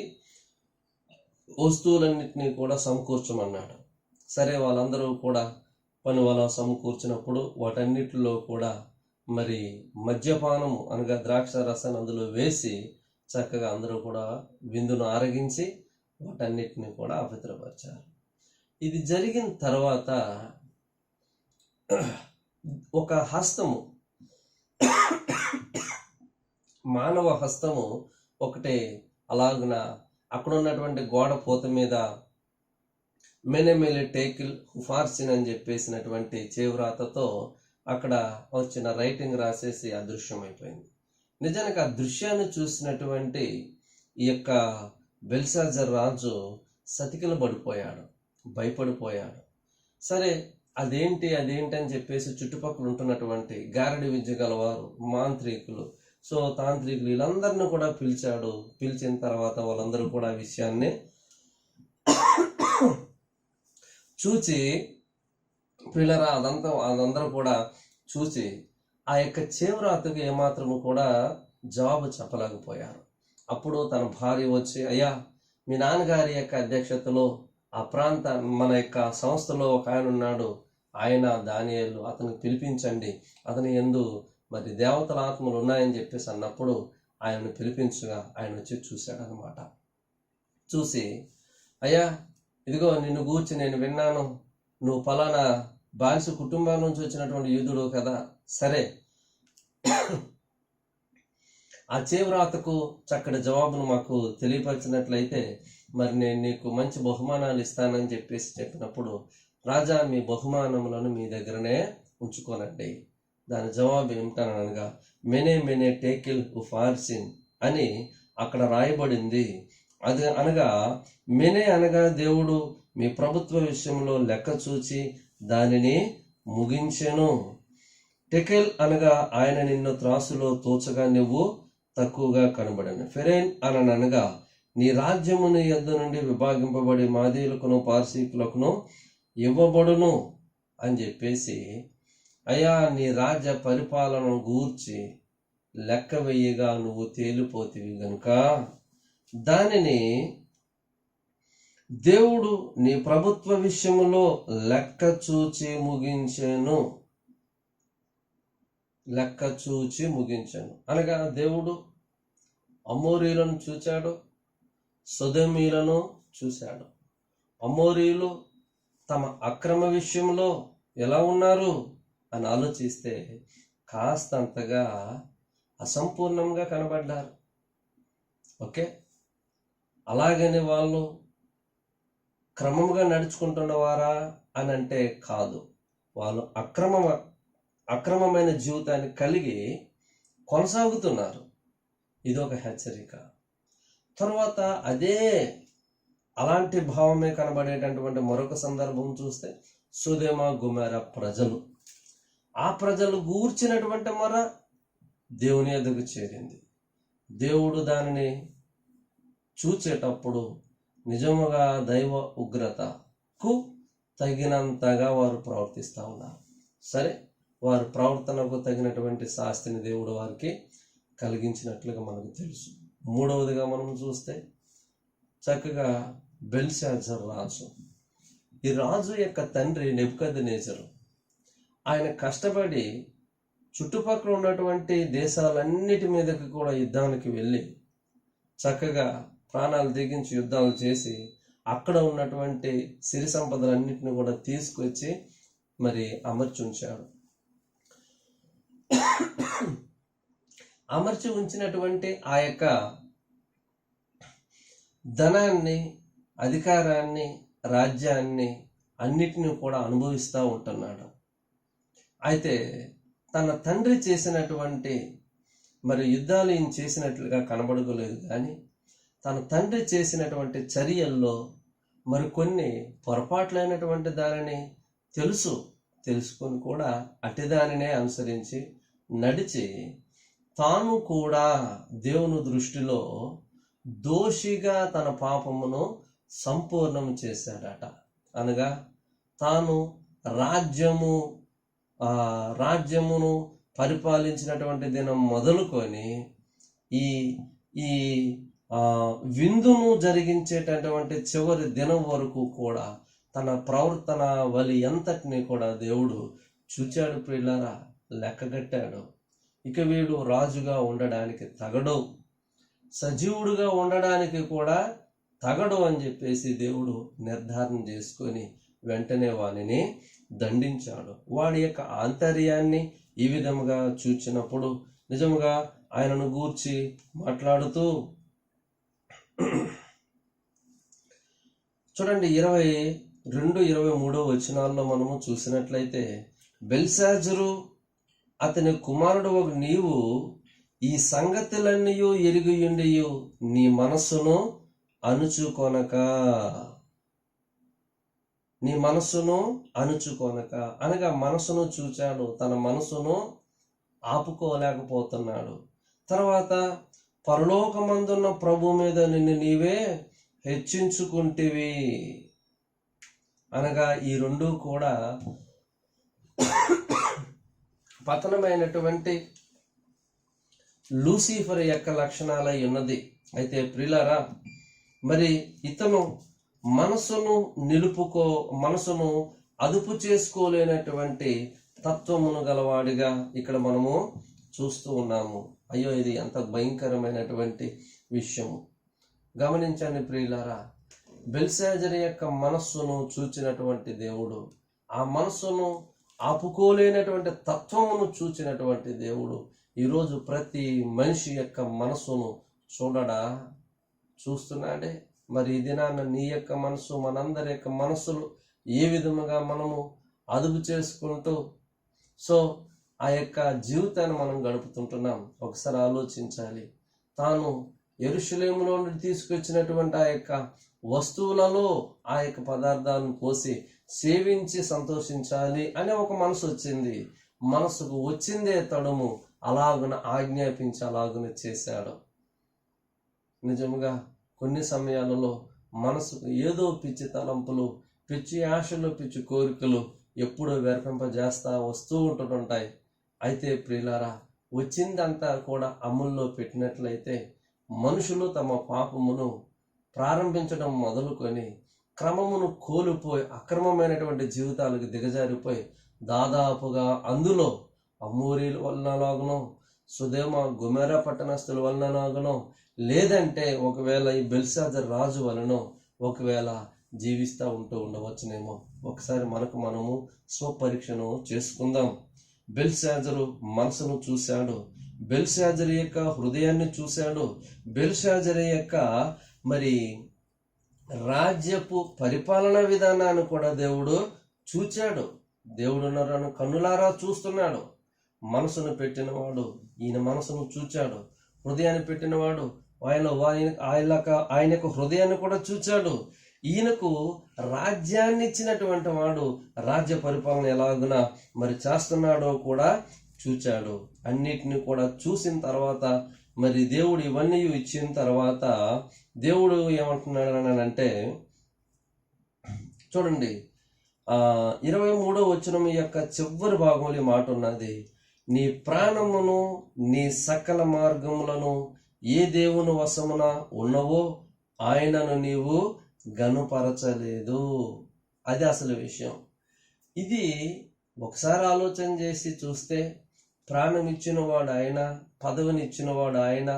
వస్తువులన్నిటినీ కూడా సమకూర్చమన్నాడు. సరే, వాళ్ళందరూ కూడా పని వాళ్ళ సమకూర్చినప్పుడు వాటన్నిటిలో కూడా మరి మద్యపానము అనగా ద్రాక్ష రసాన్ని అందులో వేసి చక్కగా అందరూ కూడా విందును ఆరగించి వాటన్నిటిని కూడా అపవిత్రపరిచారు. ఇది జరిగిన తర్వాత ఒక హస్తము, మానవ హస్తము ఒకటే అలాగున అక్కడ ఉన్నటువంటి గోడ పూత మీద మెనెమెలే టేకిల్ హుఫార్సిన్ అని చెప్పేసినటువంటి చేవ్రాతతో అక్కడ వచ్చిన రైటింగ్ రాసేసి అదృశ్యమైపోయింది. నిజానికి ఆ దృశ్యాన్ని చూసినటువంటి ఈ యొక్క బెల్షాజర్ రాజు సతికిల పడిపోయాడు, భయపడిపోయాడు. సరే, అదేంటి అని చెప్పేసి చుట్టుపక్కల ఉంటున్నటువంటి గారడి విద్య గలవారు, మాంత్రికులు, తాంత్రికులు వీళ్ళందరినీ కూడా పిలిచాడు. పిలిచిన తర్వాత వాళ్ళందరూ కూడా ఆ విషయాన్ని చూచి పిల్లరా అదందరూ కూడా చూసి ఆ యొక్క చేవ్రాతకు ఏమాత్రము కూడా జవాబు చెప్పలేకపోయారు. అప్పుడు తన భార్య వచ్చి, అయ్యా, మీ నాన్నగారి యొక్క అధ్యక్షతలో ఆ ప్రాంత మన యొక్క సంస్థలో ఒక ఆయన ఉన్నాడు, ఆయన దానియేలు, అతనికి పిలిపించండి, అతని యందు మరి దేవతల ఆత్మలు ఉన్నాయని చెప్పేసి అన్నప్పుడు ఆయనను పిలిపించగా ఆయన వచ్చి చూశాడు అనమాట. చూసి, అయ్యా, ఇదిగో నిన్ను గూర్చి నేను విన్నాను, నువ్వు ఫలానా బానిస కుటుంబం నుంచి వచ్చినటువంటి యూదుడు కదా. సరే, ఆ చేవ్రాతకు చక్కటి జవాబును మాకు తెలియపరిచినట్లయితే మరి నేను నీకు మంచి బహుమానాలు ఇస్తానని చెప్పేసి చెప్పినప్పుడు, రాజా, మీ బహుమానములను మీ దగ్గరనే ఉంచుకోనండి. దాని జవాబు ఏమిటనగా మెనే మెనే టేకిల్ ఉఫార్సిన్ అని అక్కడ రాయబడింది. అది అనగా మెనే అనగా దేవుడు మీ ప్రభుత్వ విషయంలో లెక్క చూచి దానిని ముగించెను. టెకెల్ అనగా ఆయన నిన్ను త్రాసులో తోచగా నువ్వు తక్కువగా కనబడను. ఫెరైన్ అనగా నీ రాజ్యము నీ యొద్ద నుండి విభాగింపబడి మాదీయులకును పార్సీకులకును ఇవ్వబడును అని చెప్పేసి, అయ్యా నీ రాజ్య పరిపాలనను గూర్చి లెక్క వెయ్యగా నువ్వు తేలిపోతివి గనుక దానిని దేవుడు నీ ప్రభుత్వ విషయములో లెక్క చూచి ముగించాను అనగా దేవుడు అమోరీలను చూచాడు, సొదొమీలను చూశాడు. అమోరీలు తమ అక్రమ విషయంలో ఎలా ఉన్నారు అని ఆలోచిస్తే కాస్తంతగా అసంపూర్ణంగా కనబడ్డారు. ఓకే, అలాగని వాళ్ళు క్రమంగా నడుచుకుంటున్నవారా అని అంటే కాదు. వాళ్ళు అక్రమమైన జీవితాన్ని కలిగి కొనసాగుతున్నారు. ఇది ఒక హెచ్చరిక. తర్వాత అలాంటి భావమే కనబడేటటువంటి మరొక సందర్భం చూస్తే సొదొమ గొమొర్రా ప్రజలు, ఆ ప్రజలు గూర్చినటువంటి మొర దేవుని ఎదుగు చేరింది. దేవుడు దానిని చూచేటప్పుడు నిజముగా దైవ ఉగ్రతకు తగినంతగా వారు ప్రవర్తిస్తూ ఉన్నారు. సరే, వారి ప్రవర్తనకు తగినటువంటి శాస్తిని దేవుడు వారికి కలిగించినట్లుగా మనకు తెలుసు. మూడవదిగా మనం చూస్తే చక్కగా బెల్షాజర్ రాజు, ఈ రాజు యొక్క తండ్రి నెబుకద్నెజరు, ఆయన కష్టపడి చుట్టుపక్కల ఉన్నటువంటి దేశాలన్నిటి మీదకి కూడా యుద్ధానికి వెళ్ళి చక్కగా ప్రాణాలు తెగించి యుద్ధాలు చేసి అక్కడ ఉన్నటువంటి సిరి సంపదలన్నిటిని కూడా తీసుకొచ్చి మరి అమర్చి ఉంచాడు. అమర్చి ఉంచినటువంటి ఆ యొక్క ధనాన్ని, అధికారాన్ని, రాజ్యాన్ని అన్నిటిని కూడా అనుభవిస్తూ ఉంటున్నాడు. అయితే తన తండ్రి చేసినటువంటి మరి యుద్ధాలు ఈయన చేసినట్లుగా కనబడలేదు, కానీ తన తండ్రి చేసినటువంటి చర్యల్లో మరి కొన్ని పొరపాట్లైనటువంటి దానిని తెలుసుకొని కూడా అటిదానినే అనుసరించి నడిచి తాను కూడా దేవుని దృష్టిలో దోషిగా తన పాపమును సంపూర్ణం చేశాడట. అనగా తాను రాజ్యమును పరిపాలించినటువంటి దినం మొదలుకొని ఈ విందును జరిగించేటటువంటి చివరి దినం వరకు కూడా తన ప్రవర్తన వలి ఎంతటిని కూడా దేవుడు చూచాడు. ప్రియులారా, లెక్కగట్టాడు. ఇక వీడు రాజుగా ఉండడానికి తగడు, సజీవుడుగా ఉండడానికి కూడా తగడు అని చెప్పేసి దేవుడు నిర్ధారణ చేసుకొని వెంటనే వానిని దండించాడు. వాడి యొక్క ఆంతర్యాన్ని ఈ విధముగా చూచినప్పుడు నిజముగా ఆయనను గూర్చి మాట్లాడుతూ చూడండి, 22-23 వచనాల్లో మనము చూసినట్లయితే, బెల్షాజరు అతని కుమారుడు నీవు ఈ సంగతులన్నీ ఎరిగియుండియు నీ మనస్సును అణుచుకొనక అనగా మనసును చూచాడు, తన మనసును ఆపుకోలేకపోతున్నాడు. తర్వాత పరలోకమందున్న ప్రభు మీద నిన్ను నీవే హెచ్చించుకుంటివి అనగా ఈ రెండు కూడా పతనమైనటువంటి లూసిఫర్ యొక్క లక్షణాలై ఉన్నది. అయితే ప్రియులారా, మరి ఇతను మనసును అదుపు చేసుకోలేనటువంటి తత్వమును గలవాడిగా ఇక్కడ మనము చూస్తూ ఉన్నాము. అయ్యో, ఇది ఎంత భయంకరమైనటువంటి విషయము. గమనించండి ప్రియులారా, బెల్షాజరు యొక్క మనస్సును చూచినటువంటి దేవుడు, ఆ మనస్సును ఆపుకోలేనటువంటి తత్వమును చూచినటువంటి దేవుడు ఈరోజు ప్రతి మనిషి యొక్క మనస్సును చూస్తున్నాడే. మరి ఈ దినాన్న నీ యొక్క మనసు, మనందరి యొక్క మనస్సులు ఏ విధముగా మనము అదుపు చేసుకుంటూ ఆ యొక్క జీవితాన్ని మనం గడుపుతుంటున్నాం. ఒకసారి ఆలోచించాలి. తాను యెరూషలేములో నుండి తీసుకొచ్చినటువంటి ఆ యొక్క వస్తువులలో ఆ యొక్క పదార్థాలను పోసి సేవించి సంతోషించాలి అనే ఒక మనసు వచ్చింది. మనసుకు వచ్చిందే తడుము, అలాగున ఆజ్ఞాపించి అలాగున చేశాడు. నిజంగా కొన్ని సమయాలలో మనసు ఏదో పిచ్చి తలంపులు, పిచ్చి ఆశలు, పిచ్చి కోరికలు ఎప్పుడో వెరపింపజేస్తా వస్తూ ఉంటుంటాయి. అయితే ప్రియులారా, వచ్చిందంతా కూడా అమల్లో పెట్టినట్లయితే మనుషులు తమ పాపమును ప్రారంభించడం మొదలుకొని క్రమమును కోల్పోయి అక్రమమైనటువంటి జీవితాలకు దిగజారిపోయి దాదాపుగా అందులో అమోరీల వలనలాగనో, సుదేమ గొమెర పట్టణస్థుల వలనలాగనో, లేదంటే ఒకవేళ ఈ బెల్షాజర్ రాజు వలనో ఒకవేళ జీవిస్తూ ఉండవచ్చునేమో. ఒకసారి మనము స్వపరీక్షను చేసుకుందాం. బెల్షాజరు మనసును చూశాడు, బెల్షాజరు యొక్క హృదయాన్ని చూశాడు, బెల్షాజరు యొక్క మరి రాజ్యపు పరిపాలనా విధానాన్ని కూడా దేవుడు చూచాడు. దేవుడు కన్నులారా చూస్తున్నాడు. మనసును పెట్టినవాడు ఈయన మనసును చూచాడు, హృదయాన్ని పెట్టినవాడు ఆయన యొక్క హృదయాన్ని కూడా చూచాడు. ఈయనకు రాజ్యాన్ని ఇచ్చినటువంటి వాడు రాజ్య పరిపాలన ఎలాగున మరి చేస్తున్నాడో కూడా చూచాడు. అన్నిటిని కూడా చూసిన తర్వాత మరి దేవుడు ఇవన్నీ ఇచ్చిన తర్వాత దేవుడు ఏమంటున్నాడు అంటే, చూడండి 23వ వచనం యొక్క చివరి భాగంలో ఈ మాట ఉన్నది. నీ ప్రాణమును నీ సకల మార్గములను ఏ దేవుని వశమున ఉన్నవో ఆయనను నీవు గనుపరచలేదు. అది అసలు విషయం. ఇది ఒకసారి ఆలోచన చేసి చూస్తే ప్రాణం ఇచ్చినవాడు ఆయన, పదవిని ఇచ్చినవాడు ఆయన,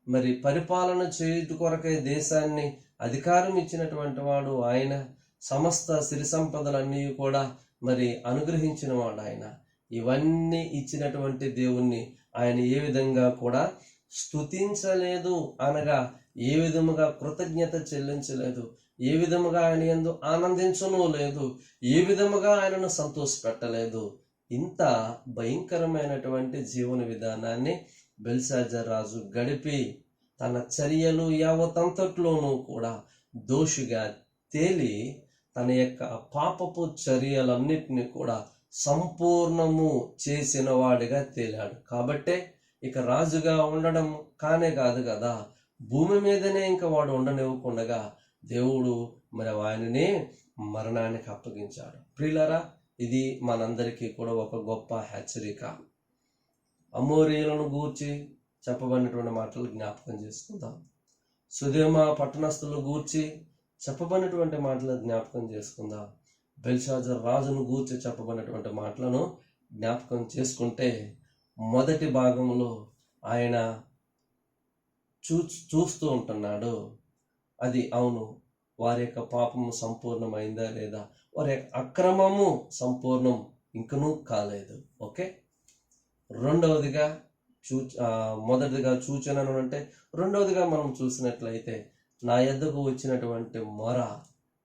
మరి పరిపాలన చేయు కొరకై దేశాన్ని అధికారం ఇచ్చినటువంటి వాడు ఆయన, సమస్త సిరి సంపదలన్నీ కూడా మరి అనుగ్రహించిన వాడు ఆయన. ఇవన్నీ ఇచ్చినటువంటి దేవుణ్ణి ఆయన ఏ విధంగా కూడా స్తుతించలేదు, అనగా ఏ విధముగా కృతజ్ఞత చెల్లించలేదు, ఏ విధముగా ఆయన యందు ఆనందించను లేదు, ఏ విధముగా ఆయనను సంతోషపెట్టలేదు. ఇంత భయంకరమైనటువంటి జీవన విధానాన్ని బెల్షాజర్ రాజు గడిపి తన చర్యలు యావతంతట్లోనూ కూడా దోషిగా తేలి తన యొక్క పాపపు చర్యలన్నిటినీ కూడా సంపూర్ణము చేసిన వాడిగా తేలాడు. కాబట్టే ఇక రాజుగా ఉండడం కానే కాదు కదా, భూమి మీదనే ఇంకా వాడు ఉండనివ్వకుండగా దేవుడు మరి ఆయననే మరణానికి అప్పగించాడు. ప్రియులారా, ఇది మనందరికీ కూడా ఒక గొప్ప హెచ్చరిక. అమోరీయులను గూర్చి చెప్పబడినటువంటి మాటలు జ్ఞాపకం చేసుకుందాం. సుదేమ పట్టణస్థులను గూర్చి చెప్పబడినటువంటి మాటలు జ్ఞాపకం చేసుకుందాం. బెల్షాజర్ రాజును గూర్చి చెప్పబడినటువంటి మాటలను జ్ఞాపకం చేసుకుంటే మొదటి భాగంలో ఆయన చూస్తూ ఉంటున్నాడు. అది అవును, వారి యొక్క పాపము సంపూర్ణమైందా లేదా, వారి యొక్క అక్రమము సంపూర్ణం ఇంకనూ కాలేదు. ఓకే, రెండవదిగా మొదటిదిగా సూచనను అంటే, రెండవదిగా మనం చూసినట్లయితే నా యొద్దకు వచ్చినటువంటి మొర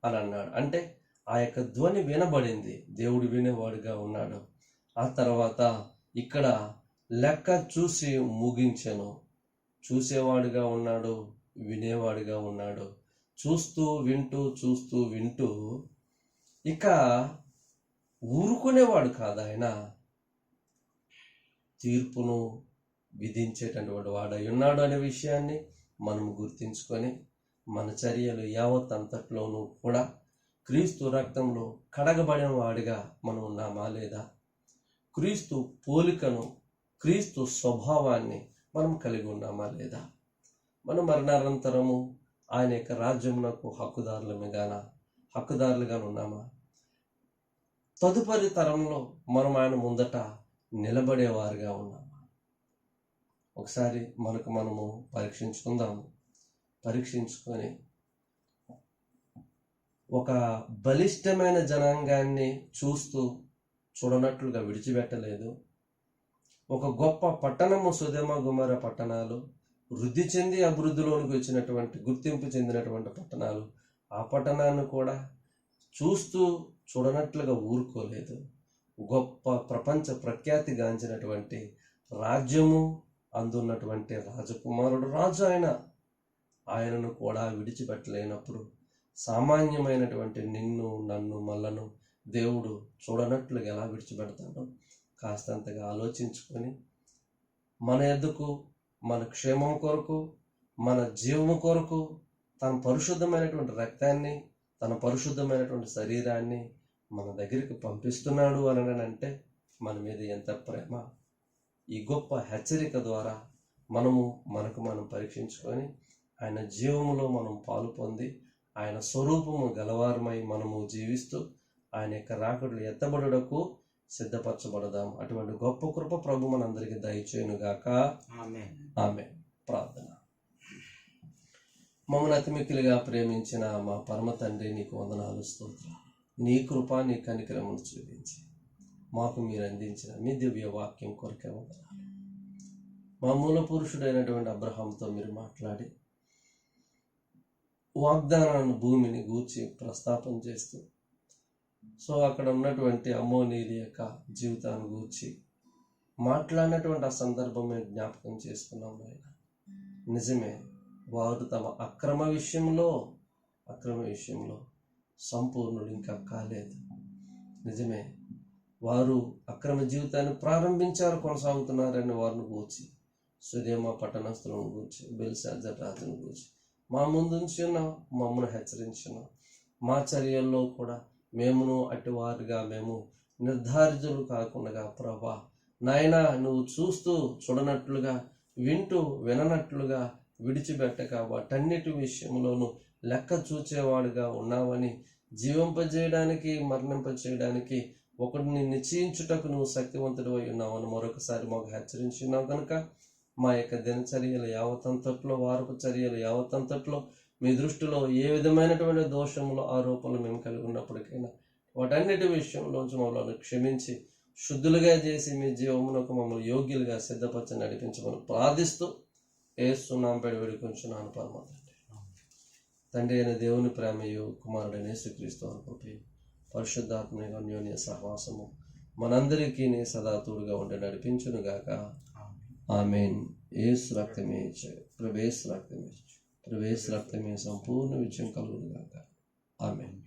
అని అన్నాడు. అంటే ఆ యొక్క ధ్వని వినబడింది, దేవుడు వినేవాడుగా ఉన్నాడు. ఆ తర్వాత ఇక్కడ లెక్క చూసి ముగించెను, చూసేవాడుగా ఉన్నాడు, వినేవాడుగా ఉన్నాడు. చూస్తూ వింటూ ఇక ఊరుకునేవాడు కాదు, ఆయన తీర్పును విధించేటటువంటి వాడై ఉన్నాడు అనే విషయాన్ని మనం గుర్తించుకొని మన చర్యలు యావత్ అంతట్లోనూ కూడా క్రీస్తు రక్తంలో కడగబడిన వాడిగా మనం ఉన్నామా లేదా, క్రీస్తు పోలికను, క్రీస్తు స్వభావాన్ని మనం కలిగి ఉన్నామా లేదా, మన మరణానంతరము ఆయన యొక్క రాజ్యమునకు హక్కుదారులుగా ఉన్నామా, తదుపరి తరంలో మనం ఆయన ముందట నిలబడేవారుగా ఉన్నామా. ఒకసారి మనము పరీక్షించుకుందాము. పరీక్షించుకొని ఒక బలిష్టమైన జనాంగాన్ని చూడనట్లుగా విడిచిపెట్టలేదు. ఒక గొప్ప పట్టణము సుదేమ గుమర పట్టణాలు, వృద్ధి చెంది అభివృద్ధిలోనికి వచ్చినటువంటి, గుర్తింపు చెందినటువంటి పట్టణాలు, ఆ పట్టణాన్ని కూడా చూడనట్లుగా ఊరుకోలేదు. గొప్ప ప్రపంచ ప్రఖ్యాతిగాంచినటువంటి రాజ్యము అందున్నటువంటి రాజకుమారుడు రాజు ఆయనను కూడా విడిచిపెట్టలేనప్పుడు సామాన్యమైనటువంటి నిన్ను నన్ను మళ్ళను దేవుడు చూడనట్లుగా ఎలా విడిచిపెడతాడో కాస్తంతగా ఆలోచించుకొని మన ఎద్దుకు, మన క్షేమం కొరకు, మన జీవము కొరకు తన పరిశుద్ధమైనటువంటి రక్తాన్ని, తన పరిశుద్ధమైనటువంటి శరీరాన్ని మన దగ్గరికి పంపిస్తున్నాడు అని అంటే మన మీద ఎంత ప్రేమ. ఈ గొప్ప హెచ్చరిక ద్వారా మనకు మనం పరీక్షించుకొని ఆయన జీవములో మనం పాలు పొంది ఆయన స్వరూపము గలవారమై మనము జీవిస్తూ ఆయన యొక్క రాకడలు ఎత్తబడుటకు సిద్ధపరచబడదాం. అటువంటి గొప్ప కృప ప్రభు మనందరికీ దయచేయునుగాక. ఆమేన్. ప్రార్థన. మమ్మల్ని అతి మిక్కిలిగా ప్రేమించిన మా పరమ తండ్రి, నీకు వందనాలు, స్తోత్రాలు. నీ కృప, నీ కనికరమును చూపించి మాకు మీరు అందించిన మీ దివ్య వాక్యం కొరకే వందనాలు. మా మూల పురుషుడైనటువంటి అబ్రహాంతో మీరు మాట్లాడి వాగ్దానాన్ని భూమిని గూర్చి ప్రస్తాపన చేస్తూ అక్కడ ఉన్నటువంటి అమ్మోనీయుల యొక్క జీవితాన్ని గూర్చి మాట్లాడినటువంటి ఆ సందర్భం మేము జ్ఞాపకం చేసుకున్నాం నాయన. నిజమే, వారు తమ అక్రమ విషయంలో సంపూర్ణులు ఇంకా కాలేదు. నిజమే, వారు అక్రమ జీవితాన్ని ప్రారంభించారు, కొనసాగుతున్నారని వారిని గూర్చి, సుదేమ పట్టణస్థులను గూర్చి, బెల్షాజర్ రాజును గూర్చి మా ముందుంచిన మమ్మను హెచ్చరించిన మా చర్యల్లో కూడా మేమును అటువారుగా మేము నిర్ధారితులు కాకుండా ప్రభా నాయనా, నువ్వు చూస్తూ చూడనట్లుగా, వింటూ విననట్లుగా విడిచిపెట్టక వాటన్నిటి విషయంలోనూ లెక్క చూచేవాడుగా ఉన్నావని, జీవింపజేయడానికి మరణింపజేయడానికి ఒకటిని నిశ్చయించుటకు నువ్వు శక్తివంతుడు అయి ఉన్నావని మరొకసారి మాకు హెచ్చరించున్నావు కనుక మా యొక్క దినచర్యలు యావతంతట్లో, వారపు చర్యలు యావతంతట్లో మీ దృష్టిలో ఏ విధమైనటువంటి దోషములు, ఆరోపణలు మేము కలిగి ఉన్నప్పటికైనా వాటన్నిటి విషయంలోంచి మమ్మల్ని క్షమించి శుద్ధులుగా చేసి మీ జీవమునకు మమ్మల్ని యోగ్యులుగా సిద్ధపరచి నడిపించమని ప్రార్థిస్తూ యేసు నామముపై వేడుకొంచున్నాను పరమ తండ్రి. తండ్రి అయిన దేవుని ప్రేమయు, కుమారుడైన యేసుక్రీస్తు వారి కృపయు, పరిశుద్ధాత్మ అన్యోన్య సహవాసము మనందరికీ నీ సదా తోడుగా ఉండి నడిపించునుగాక. ఆమేన్. యేసు రక్తమే ప్రవేశ రక్తమే సంపూర్ణ విజయం కలుగునుగాక. ఆమేన్.